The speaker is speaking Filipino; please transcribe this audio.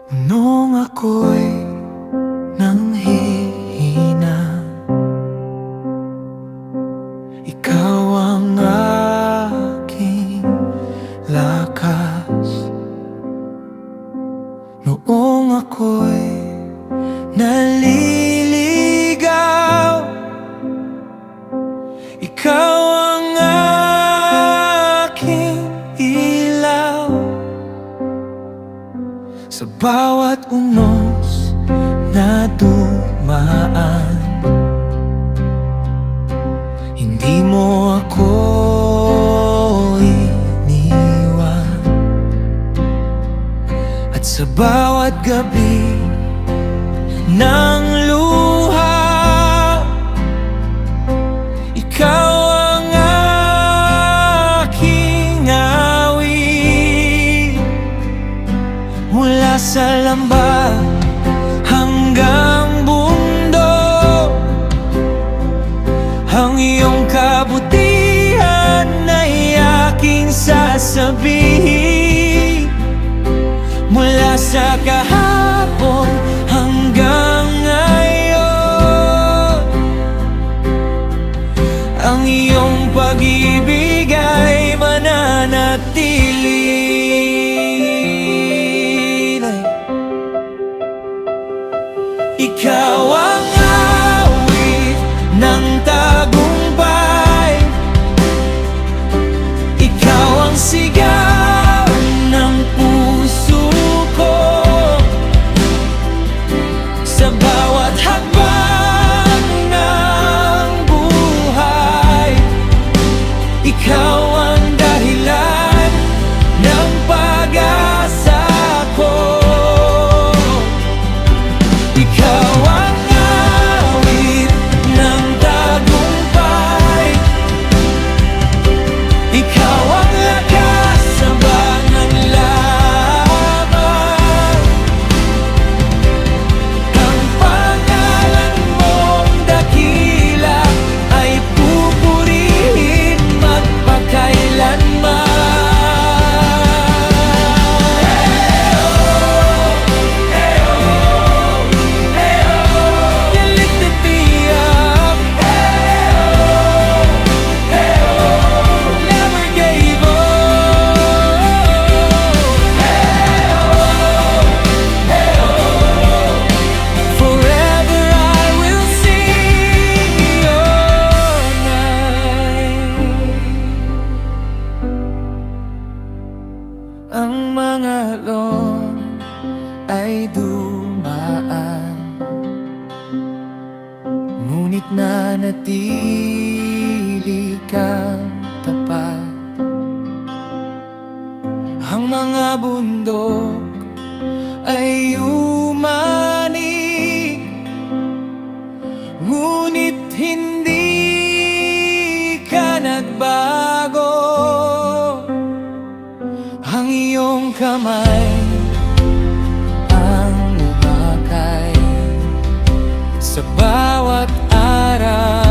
Nung ako'y nanghihina, ikaw ang aking lakas. Noong ako'y naliligaw, ikaw ang aking ilaw. Sa bawat unos na dumaan, hindi mo ako iniwan. At sa bawat gabi ng luha, ikaw ang aking awit. Mula sa lamba hanggang bundok, ang iyong kabutihan ay aking sasabihin. Mula sa kahapon hanggang ngayon, ang iyong pag-ibig ay mananatili. Ikaw ang awit ng tagumpay, ikaw ang sigaw ng puso ko. Sa bawat hakbang ng buhay, ikaw ang dahilan ng pag-asa ko. Ikaw ang awit ng tagumpay, ikaw ang lakas sa bangang laban. Ang pangalan mong dakila ay pupurihin magpakailanman. Ang mga alon ay dumaan, ngunit nanatili kang tapat. Ang mga bundok ay umanig, ngunit hindi ka nagbago. Ang iyong kamay ang umakay sa bawat araw.